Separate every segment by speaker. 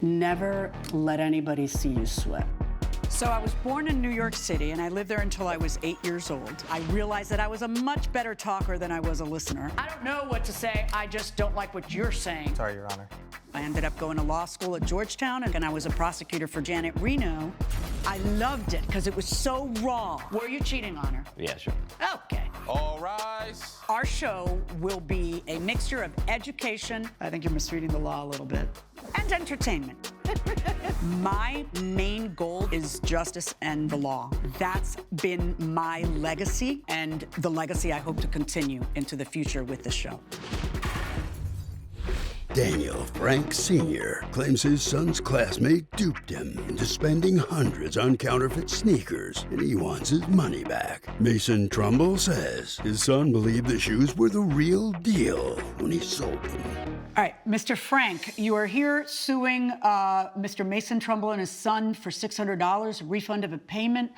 Speaker 1: Never let anybody see you sweat.
Speaker 2: So I was born in New York City, and I lived there until I was 8 years old. I realized that I was a much better talker than I was a listener. I don't know what to say, I just don't like what you're saying.
Speaker 3: Sorry, Your Honor.
Speaker 2: I ended up going to law school at Georgetown, and I was a prosecutor for Janet Reno. I loved it because it was so raw. Were you cheating on her?
Speaker 3: Yeah, sure.
Speaker 2: Okay.
Speaker 4: All rise.
Speaker 2: Our show will be a mixture of education, I think you're misreading the law a little bit, and entertainment. My main goal is justice and the law. That's been my legacy, and the legacy I hope to continue into the future with the show.
Speaker 5: Daniel Frank Sr. claims his son's classmate duped him into spending hundreds on counterfeit sneakers, and he wants his money back. Mason Trumbull says his son believed the shoes were the real deal when he sold them.
Speaker 2: All right, Mr. Frank, you are here suing Mr. Mason Trumbull and his son for $600, a refund of a payment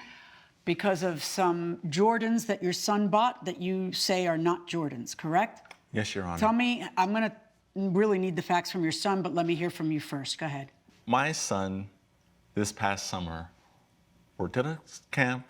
Speaker 2: because of some Jordans that your son bought that you say are not Jordans, correct?
Speaker 4: Yes, Your Honor.
Speaker 2: Tell me, I'm gonna really need the facts from your son, but let me hear from you first. Go ahead.
Speaker 4: My son, this past summer, worked at a camp.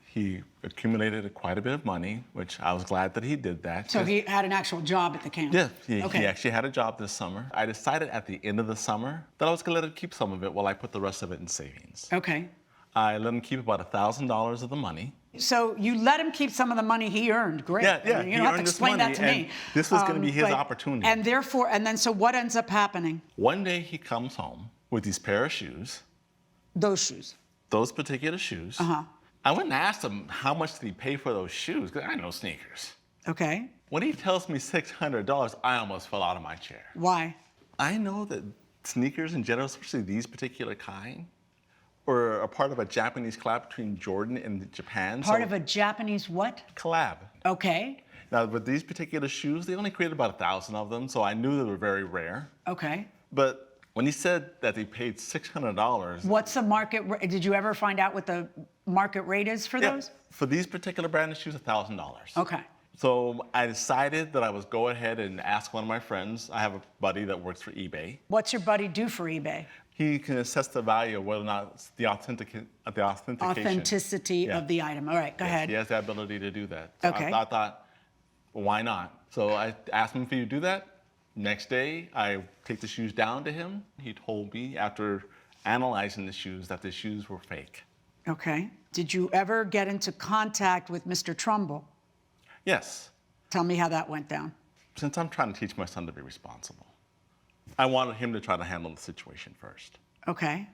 Speaker 4: He accumulated quite a bit of money, which I was glad that he did that.
Speaker 2: So he had an actual job at the camp?
Speaker 4: Yeah, he
Speaker 2: Okay.
Speaker 4: actually had a job this summer. I decided at the end of the summer that I was gonna let him keep some of it while I put the rest of it in savings.
Speaker 2: Okay.
Speaker 4: I let him keep about $1,000 of the money.
Speaker 2: So you let him keep some of the money he earned. Great.
Speaker 4: Yeah,
Speaker 2: I mean, you
Speaker 4: he
Speaker 2: don't have to
Speaker 4: earned this
Speaker 2: explain that
Speaker 4: money,
Speaker 2: to
Speaker 4: and
Speaker 2: me.
Speaker 4: this was gonna be his
Speaker 2: but-
Speaker 4: opportunity.
Speaker 2: And therefore, and then so what ends up happening?
Speaker 4: One day he comes home with these pair of shoes,
Speaker 2: Those shoes.
Speaker 4: those particular shoes.
Speaker 2: Uh-huh.
Speaker 4: I went and asked him how much did he pay for those shoes, because I know sneakers.
Speaker 2: Okay.
Speaker 4: When he tells me $600, I almost fell out of my chair.
Speaker 2: Why?
Speaker 4: I know that sneakers in general, especially these particular kind, are a part of a Japanese collab between Jordan and Japan.
Speaker 2: Part of a Japanese what?
Speaker 4: collab.
Speaker 2: Okay.
Speaker 4: Now, with these particular shoes, they only created about 1,000 of them, so I knew they were very rare.
Speaker 2: Okay.
Speaker 4: But when he said that they paid $600,
Speaker 2: What's the market? Did you ever find out what the market rate is for
Speaker 4: yeah,
Speaker 2: those?
Speaker 4: for these particular branded shoes, $1,000.
Speaker 2: Okay.
Speaker 4: So I decided that I would go ahead and ask one of my friends. I have a buddy that works for eBay.
Speaker 2: What's your buddy do for eBay?
Speaker 4: He can assess the value of whether or not it's the authentication.
Speaker 2: Authenticity
Speaker 4: Yeah.
Speaker 2: of the item. All right, go
Speaker 4: Yes,
Speaker 2: ahead.
Speaker 4: he has the ability to do that. So
Speaker 2: Okay.
Speaker 4: I thought, well, why not? So I asked him if he would do that. Next day, I take the shoes down to him. He told me after analyzing the shoes that the shoes were fake.
Speaker 2: Okay. Did you ever get into contact with Mr. Trumbull?
Speaker 4: Yes,
Speaker 2: Tell me how that went down.
Speaker 4: since I'm trying to teach my son to be responsible, I wanted him to try to handle the situation first.
Speaker 2: Okay.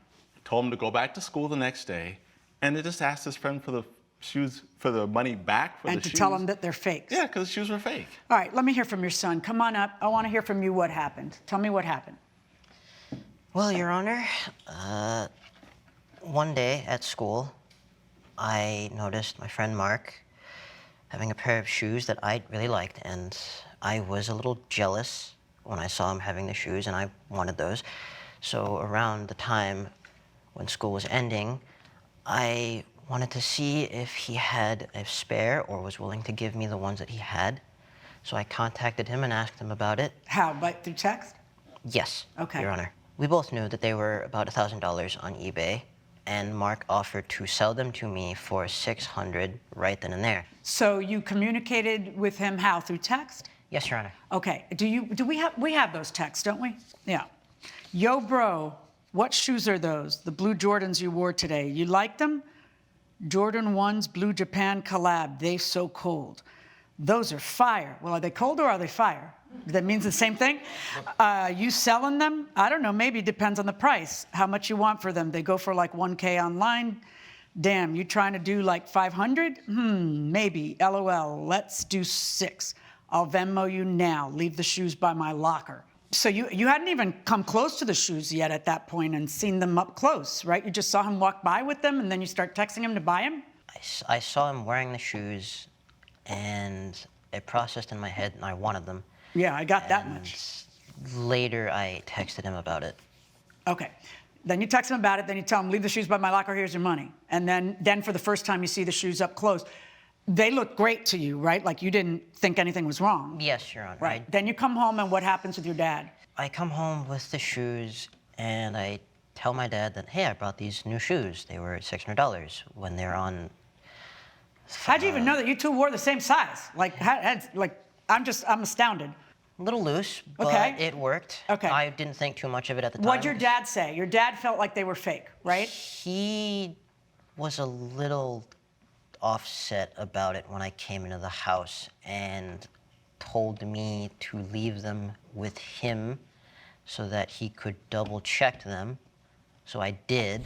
Speaker 4: Told him to go back to school the next day, and to just asked his friend for the shoes, for the money back for
Speaker 2: And
Speaker 4: the
Speaker 2: to
Speaker 4: shoes.
Speaker 2: tell him that they're fakes.
Speaker 4: Yeah, because the shoes were fake.
Speaker 2: All right, let me hear from your son. Come on up. I want to hear from you what happened. Tell me what happened.
Speaker 6: Well, Your Honor, one day at school, I noticed my friend Mark having a pair of shoes that I really liked, and I was a little jealous when I saw him having the shoes, and I wanted those. So around the time when school was ending, I wanted to see if he had a spare or was willing to give me the ones that he had. So I contacted him and asked him about it.
Speaker 2: How? Through text?
Speaker 6: Yes,
Speaker 2: Okay.
Speaker 6: Your Honor. We both knew that they were about $1,000 on eBay, and Mark offered to sell them to me for $600 right then and there.
Speaker 2: So you communicated with him how? Through text?
Speaker 6: Yes, Your Honor.
Speaker 2: Okay. Do we have those texts, don't we? Yeah. Yo, bro, what shoes are those? The blue Jordans you wore today. You like them? Jordan 1's Blue Japan collab. They so cold. Those are fire. Well, are they cold or are they fire? That means the same thing? You selling them? I don't know. Maybe it depends on the price. How much you want for them? They go for like 1K online. Damn, you trying to do like 500? Maybe. LOL. Let's do 6. I'll Venmo you now. Leave the shoes by my locker. So you hadn't even come close to the shoes yet at that point and seen them up close, right? You just saw him walk by with them and then you start texting him to buy him?
Speaker 6: I saw him wearing the shoes, and it processed in my head, and I wanted them.
Speaker 2: Yeah, I got that
Speaker 6: And
Speaker 2: much.
Speaker 6: Later, I texted him about it.
Speaker 2: Okay. Then you text him about it, then you tell him, leave the shoes by my locker, here's your money. And then for the first time you see the shoes up close. They look great to you, right? Like you didn't think anything was wrong.
Speaker 6: Yes, Your Honor.
Speaker 2: Right. Then you come home and what happens with your dad?
Speaker 6: I come home with the shoes, and I tell my dad that, hey, I brought these new shoes. They were $600 when they're on.
Speaker 2: How'd you even know that you two wore the same size? I'm astounded.
Speaker 6: A little loose, but
Speaker 2: Okay.
Speaker 6: it worked.
Speaker 2: Okay.
Speaker 6: I didn't think too much of it at the time.
Speaker 2: What'd your dad say? Your dad felt like they were fake, right?
Speaker 6: He was a little offset about it when I came into the house and told me to leave them with him so that he could double check them. So I did.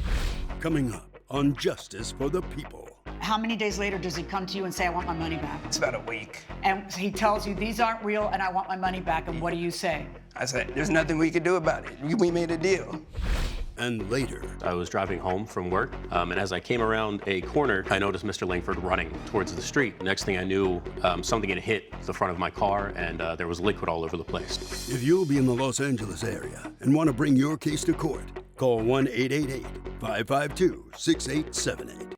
Speaker 5: Coming up on Justice for the People.
Speaker 2: How many days later does he come to you and say, I want my money back?
Speaker 3: It's about a week.
Speaker 2: And he tells you, these aren't real and I want my money back. And what do you say?
Speaker 3: I said, there's nothing we could do about it. We made a deal.
Speaker 5: And later,
Speaker 7: I was driving home from work, and as I came around a corner, I noticed Mr. Langford running towards the street. Next thing I knew, something had hit the front of my car, and there was liquid all over the place.
Speaker 5: if you'll be in the Los Angeles area and want to bring your case to court, call 1-888-552-6878.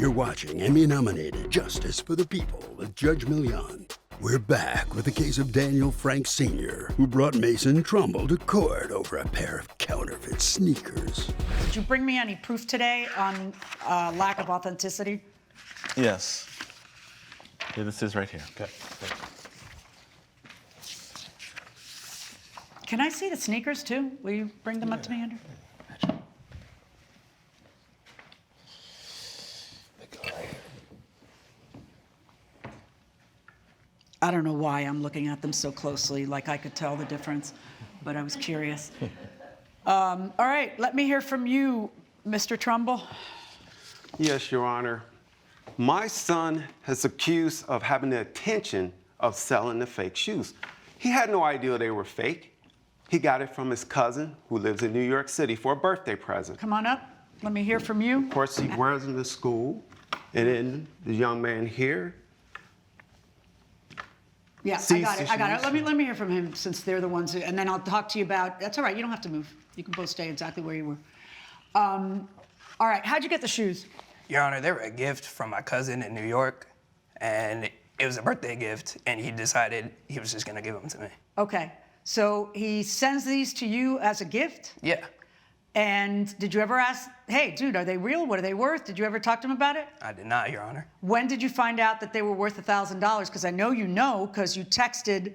Speaker 5: You're watching Emmy-nominated Justice for the People with Judge Milian. We're back with the case of Daniel Frank Sr., who brought Mason Trumbull to court over a pair of counterfeit sneakers.
Speaker 2: Did you bring me any proof today on lack of authenticity?
Speaker 4: Yes. Yeah, this is right here. Okay.
Speaker 2: Can I see the sneakers too? Will you bring them up to me, Andrew? I don't know why I'm looking at them so closely, like I could tell the difference, but I was curious. All right, let me hear from you, Mr. Trumbull.
Speaker 8: Yes, Your Honor. My son is accused of having the intention of selling the fake shoes. He had no idea they were fake. He got it from his cousin who lives in New York City for a birthday present.
Speaker 2: Come on up. Let me hear from you.
Speaker 8: Of course, he wears them to school. And then the young man here,
Speaker 2: Yeah,
Speaker 8: Sees
Speaker 2: I
Speaker 8: the
Speaker 2: got it.
Speaker 8: shoes.
Speaker 2: Let me hear from him since they're the ones, and then I'll talk to you about. That's all right. You don't have to move. You can both stay exactly where you were. All right. How'd you get the shoes?
Speaker 3: Your Honor, they were a gift from my cousin in New York, and it was a birthday gift, and he decided he was just gonna give them to me.
Speaker 2: Okay. So he sends these to you as a gift.
Speaker 3: Yeah,
Speaker 2: And did you ever ask, hey, dude, are they real? What are they worth? Did you ever talk to him about it?
Speaker 3: I did not, Your Honor.
Speaker 2: When did you find out that they were worth $1,000? Because I know because you texted.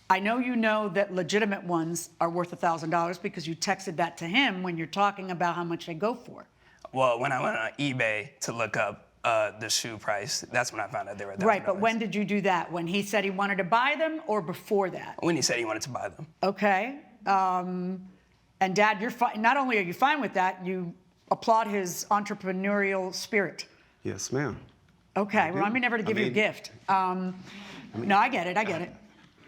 Speaker 2: I know you know that legitimate ones are worth $1,000 because you texted that to him when you're talking about how much they go for.
Speaker 3: Well, when I went on eBay to look up the shoe price, that's when I found out they were $1,000.
Speaker 2: Right, but when did you do that? When he said he wanted to buy them or before that?
Speaker 3: When he said he wanted to buy them.
Speaker 2: Okay. And Dad, you're fine. Not only are you fine with that, you applaud his entrepreneurial spirit.
Speaker 8: yes, ma'am.
Speaker 2: Okay, well, I'm never to give you a gift. No, I get it.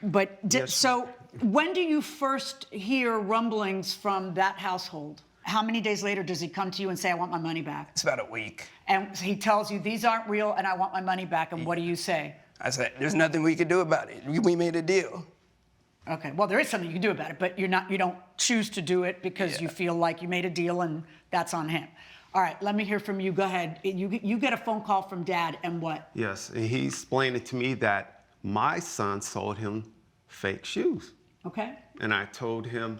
Speaker 2: But so when do you first hear rumblings from that household? How many days later does he come to you and say, I want my money back?
Speaker 3: It's about a week.
Speaker 2: And he tells you, these aren't real and I want my money back. And what do you say?
Speaker 3: I said, there's nothing we could do about it. We made a deal.
Speaker 2: Okay, well, there is something you can do about it, but you don't choose to do it because you feel like you made a deal and that's on him. All right, let me hear from you. Go ahead. You get a phone call from Dad and what?
Speaker 8: Yes, and he explained it to me that my son sold him fake shoes.
Speaker 2: Okay.
Speaker 8: And I told him,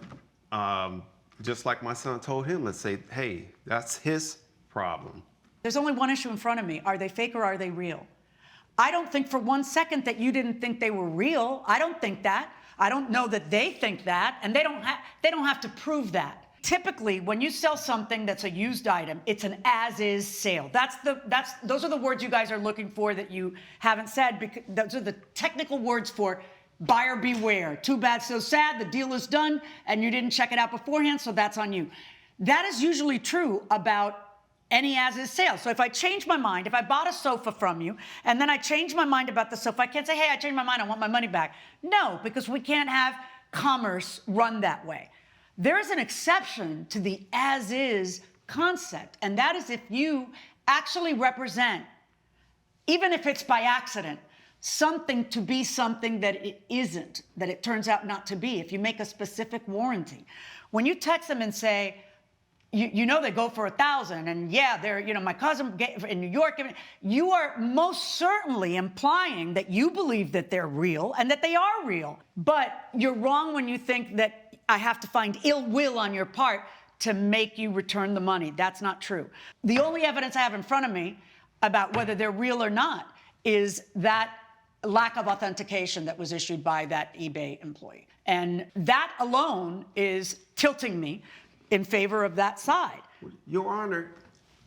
Speaker 8: just like my son told him, let's say, hey, that's his problem.
Speaker 2: There's only one issue in front of me. Are they fake or are they real? I don't think for one second that you didn't think they were real. I don't think that. I don't know that they think that, and they don't have to prove that. Typically, when you sell something that's a used item, it's an as-is sale. Those are the words you guys are looking for that you haven't said, because those are the technical words for buyer beware. Too bad, so sad, the deal is done, and you didn't check it out beforehand, so that's on you. That is usually true about any as-is sale. So if I change my mind, if I bought a sofa from you, and then I change my mind about the sofa, I can't say, hey, I changed my mind, I want my money back. No, because we can't have commerce run that way. There is an exception to the as-is concept, and that is if you actually represent, even if it's by accident, something to be something that it isn't, that it turns out not to be, if you make a specific warranty. When you text them and say, you know they go for $1,000, and yeah, they're, my cousin in New York, you are most certainly implying that you believe that they're real and that they are real. But you're wrong when you think that I have to find ill will on your part to make you return the money. That's not true. The only evidence I have in front of me about whether they're real or not is that lack of authentication that was issued by that eBay employee. And that alone is tilting me in favor of that side.
Speaker 8: Your Honor,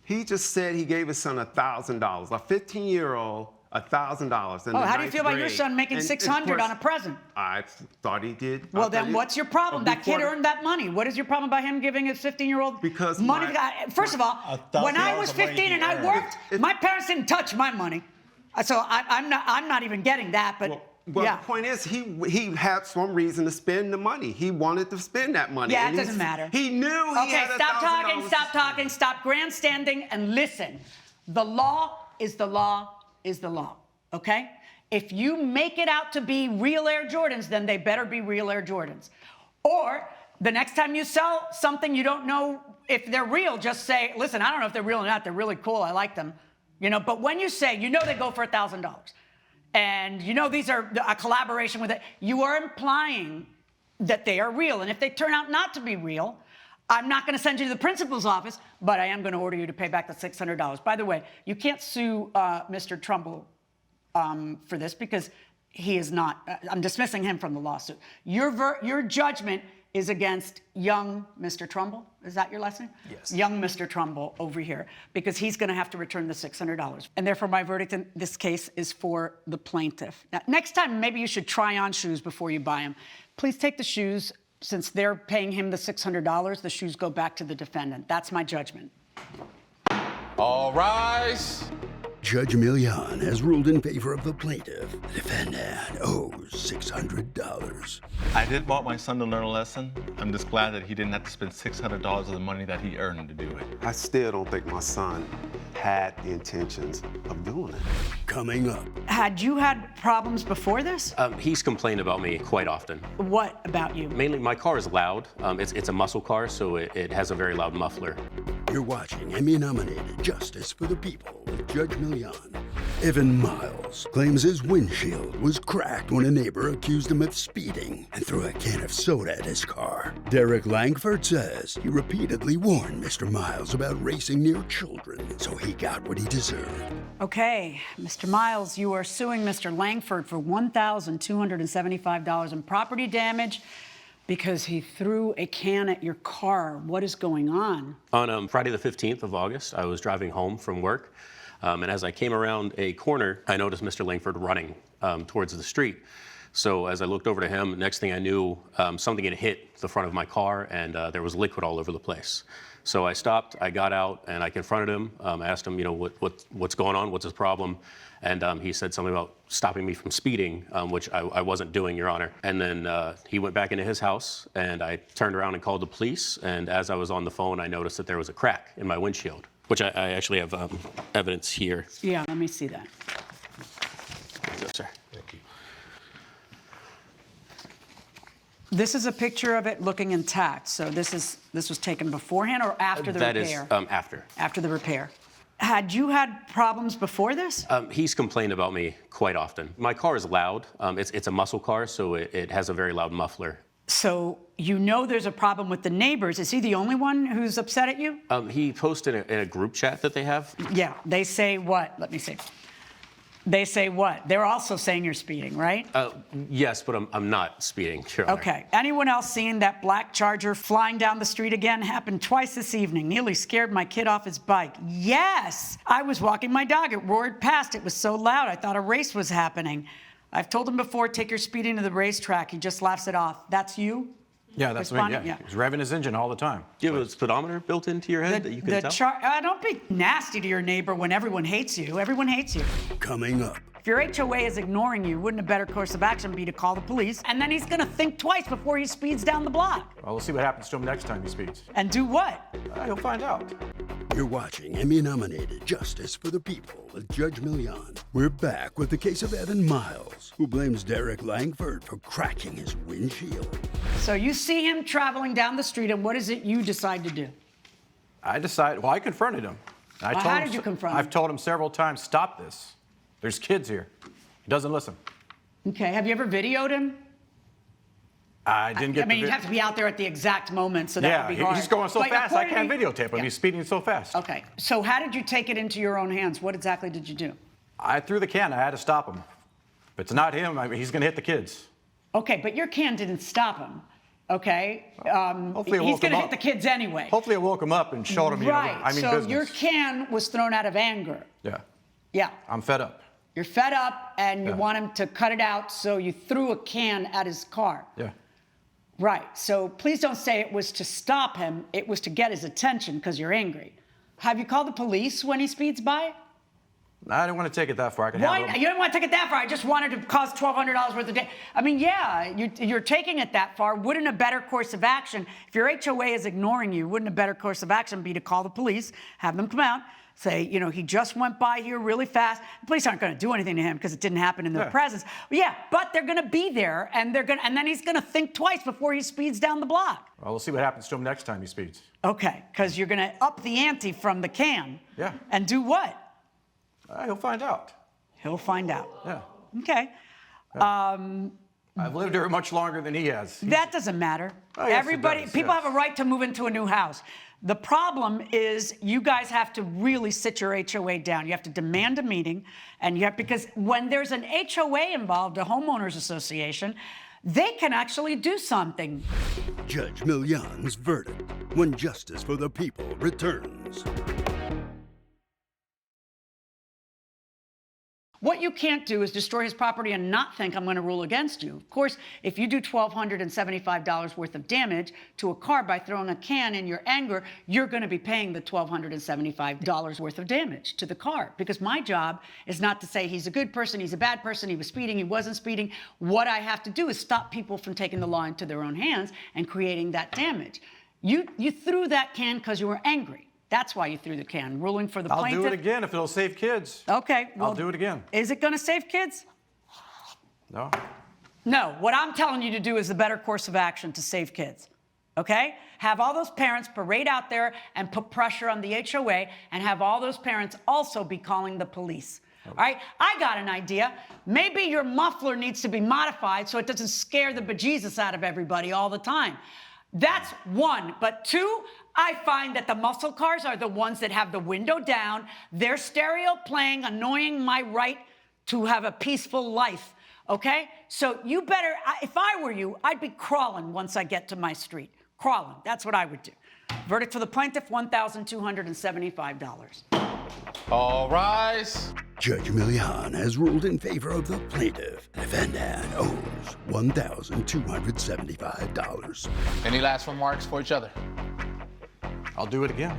Speaker 8: he just said he gave his son $1,000, a 15-year-old, $1,000.
Speaker 2: Oh, how do you feel about your son making $600 on a present?
Speaker 8: I thought he did.
Speaker 2: Well, then what's your problem? That kid earned that money. What is your problem by him giving his 15-year-old
Speaker 8: Because
Speaker 2: money? First of all, when I was 15 and I worked, my parents didn't touch my money. So I'm not even getting that, but
Speaker 8: Well,
Speaker 2: yeah.
Speaker 8: the point is, he had some reason to spend the money. He wanted to spend that money.
Speaker 2: Yeah,
Speaker 8: and
Speaker 2: it doesn't matter.
Speaker 8: He knew he
Speaker 2: Okay,
Speaker 8: had
Speaker 2: stop talking, stop grandstanding, and listen. The law is the law is the law, okay? If you make it out to be real Air Jordans, then they better be real Air Jordans. Or the next time you sell something you don't know if they're real, just say, listen, I don't know if they're real or not. They're really cool. I like them. You know, but when you say, you know they go for $1,000, and you know these are a collaboration with it, you are implying that they are real. And if they turn out not to be real, I'm not going to send you to the principal's office, but I am going to order you to pay back the $600. By the way, you can't sue Mr. Trumbull for this because he is not. I'm dismissing him from the lawsuit. Your judgment is against young Mr. Trumbull. Is that your last name?
Speaker 3: Yes.
Speaker 2: Young Mr. Trumbull over here, because he's going to have to return the $600. And therefore, my verdict in this case is for the plaintiff. Now, next time, maybe you should try on shoes before you buy them. Please take the shoes. Since they're paying him the $600, the shoes go back to the defendant. That's my judgment.
Speaker 9: All rise.
Speaker 5: Judge Milian has ruled in favor of the plaintiff. The defendant owes $600.
Speaker 4: I did want my son to learn a lesson. I'm just glad that he didn't have to spend $600 of the money that he earned to do it.
Speaker 8: I still don't think my son had the intentions of doing it.
Speaker 5: Coming up,
Speaker 2: Had you had problems before this?
Speaker 7: He's complained about me quite often.
Speaker 2: What about you?
Speaker 7: Mainly, my car is loud. It's a muscle car, so it has a very loud muffler.
Speaker 5: you're watching Emmy-nominated Justice for the People with Judge Milian. Evan Miles claims his windshield was cracked when a neighbor accused him of speeding and threw a can of soda at his car. Derek Langford says he repeatedly warned Mr. Miles about racing near children, so he got what he deserved.
Speaker 2: Okay, Mr. Miles, you are suing Mr. Langford for $1,275 in property damage because he threw a can at your car. What is going on?
Speaker 7: On Friday the 15th of August, I was driving home from work, and as I came around a corner, I noticed Mr. Langford running towards the street. So as I looked over to him, next thing I knew, something had hit the front of my car, and there was liquid all over the place. So I stopped, I got out, and I confronted him. I asked him, what's going on? What's his problem? And he said something about stopping me from speeding, which I wasn't doing, Your Honor. And then he went back into his house, and I turned around and called the police. And as I was on the phone, I noticed that there was a crack in my windshield, which I actually have evidence here.
Speaker 2: Yeah, let me see that.
Speaker 7: Yes, sir.
Speaker 9: Thank you.
Speaker 2: This is a picture of it looking intact. So this was taken beforehand or after the repair?
Speaker 7: That is after.
Speaker 2: After the repair. Had you had problems before this?
Speaker 7: He's complained about me quite often. My car is loud. It's a muscle car, so it has a very loud muffler.
Speaker 2: So you know there's a problem with the neighbors. Is he the only one who's upset at you?
Speaker 7: He posted in a group chat that they have.
Speaker 2: Yeah, they say what? Let me see. They say what? They're also saying you're speeding, right?
Speaker 7: Yes, but I'm not speeding, Your Honor.
Speaker 2: Okay. Anyone else seeing that black Charger flying down the street again? Happened twice this evening. Nearly scared my kid off his bike. Yes! I was walking my dog. It roared past. It was so loud. I thought a race was happening. I've told him before, take your speeding to the racetrack. He just laughs it off. That's you?
Speaker 10: Yeah, that's me.
Speaker 2: Responding?
Speaker 10: Yeah. He's revving his engine all the time.
Speaker 7: Do you have a speedometer built into your head that you can tell?
Speaker 2: Don't be nasty to your neighbor when everyone hates you. Everyone hates you.
Speaker 5: Coming up,
Speaker 2: If your HOA is ignoring you, wouldn't a better course of action be to call the police? And then he's going to think twice before he speeds down the block.
Speaker 10: Well, we'll see what happens to him next time he speeds.
Speaker 2: And do what?
Speaker 10: He'll find out.
Speaker 5: you're watching Emmy-nominated Justice for the People with Judge Milian. We're back with the case of Evan Miles, who blames Derek Langford for cracking his windshield.
Speaker 2: So you see him traveling down the street, and what is it you decide to do?
Speaker 10: I confronted him.
Speaker 2: How did you confront him?
Speaker 10: I've told him several times, stop this. There's kids here. He doesn't listen.
Speaker 2: Okay, have you ever videoed him?
Speaker 10: I didn't get
Speaker 2: I mean, you'd have to be out there at the exact moment, so that
Speaker 10: Yeah,
Speaker 2: would be hard.
Speaker 10: he's going so
Speaker 2: But
Speaker 10: fast, I can't
Speaker 2: according to-
Speaker 10: videotape him.
Speaker 2: Yeah.
Speaker 10: He's speeding so fast.
Speaker 2: Okay, so how did you take it into your own hands? What exactly did you do?
Speaker 10: I threw the can. I had to stop him. If it's not him, he's going to hit the kids.
Speaker 2: Okay, but your can didn't stop him, okay?
Speaker 10: Hopefully it
Speaker 2: He's
Speaker 10: woke him
Speaker 2: going to hit
Speaker 10: up.
Speaker 2: the kids anyway.
Speaker 10: Hopefully I woke him up and showed him,
Speaker 2: Right,
Speaker 10: I mean
Speaker 2: so
Speaker 10: business.
Speaker 2: your can was thrown out of anger.
Speaker 10: Yeah,
Speaker 2: Yeah,
Speaker 10: I'm fed up.
Speaker 2: you're fed up and you
Speaker 10: Yeah.
Speaker 2: want him to cut it out, so you threw a can at his car.
Speaker 10: Yeah.
Speaker 2: Right, so please don't say it was to stop him, it was to get his attention because you're angry. Have you called the police when he speeds by?
Speaker 10: I didn't want to take it that far. I could
Speaker 2: Why?
Speaker 10: handle
Speaker 2: You didn't want to take it that far. I just wanted to cause $1,200 worth of damage. I mean, yeah, you're taking it that far. Wouldn't a better course of action, if your HOA is ignoring you, wouldn't a better course of action be to call the police, have them come out, say, you know, he just went by here really fast. The police aren't going to do anything to him because it didn't happen in their
Speaker 10: Yeah.
Speaker 2: presence. Yeah, but they're going to be there, and and then he's going to think twice before he speeds down the block.
Speaker 10: Well, we'll see what happens to him next time he speeds.
Speaker 2: Okay, because you're going to up the ante from the can.
Speaker 10: Yeah.
Speaker 2: And do what?
Speaker 10: He'll find out.
Speaker 2: He'll find out.
Speaker 10: Yeah.
Speaker 2: Okay.
Speaker 10: I've lived here much longer than he has.
Speaker 2: That doesn't matter.
Speaker 10: Oh, yes, it
Speaker 2: Everybody,
Speaker 10: does,
Speaker 2: people
Speaker 10: yes.
Speaker 2: have a right to move into a new house. The problem is you guys have to really sit your HOA down. You have to demand a meeting, and you have, because when there's an HOA involved, a homeowners association, they can actually do something.
Speaker 5: Judge Milian's verdict when justice for the people returns.
Speaker 2: What you can't do is destroy his property and not think I'm going to rule against you. Of course, if you do $1,275 worth of damage to a car by throwing a can in your anger, you're going to be paying the $1,275 worth of damage to the car. Because my job is not to say he's a good person, he's a bad person, he was speeding, he wasn't speeding. What I have to do is stop people from taking the law into their own hands and creating that damage. You threw that can because you were angry. That's why you threw the can, ruling for the
Speaker 10: I'll
Speaker 2: plaintiff.
Speaker 10: do it again if it'll save kids.
Speaker 2: Okay.
Speaker 10: I'll do it again.
Speaker 2: Is it going to save kids?
Speaker 10: No.
Speaker 2: No. What I'm telling you to do is the better course of action to save kids. Okay? Have all those parents parade out there and put pressure on the HOA, and have all those parents also be calling the police. All right? I got an idea. Maybe your muffler needs to be modified so it doesn't scare the bejesus out of everybody all the time. That's one. But two, I find that the muscle cars are the ones that have the window down, their stereo playing, annoying my right to have a peaceful life, okay? So you better, if I were you, I'd be crawling once I get to my street. Crawling, that's what I would do. Verdict for the plaintiff, $1,275.
Speaker 9: All rise.
Speaker 5: Judge Milian has ruled in favor of the plaintiff. Defendant owes $1,275.
Speaker 9: Any last remarks for each other?
Speaker 10: I'll do it again.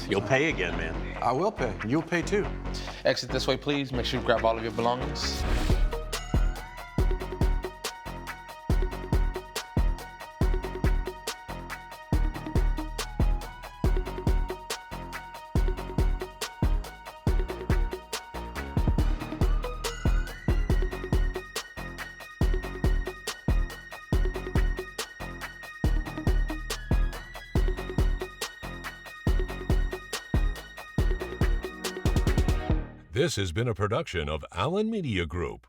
Speaker 7: You'll pay again, man.
Speaker 10: I will pay. You'll pay too.
Speaker 9: Exit this way, please. Make sure you grab all of your belongings.
Speaker 11: This has been a production of Allen Media Group.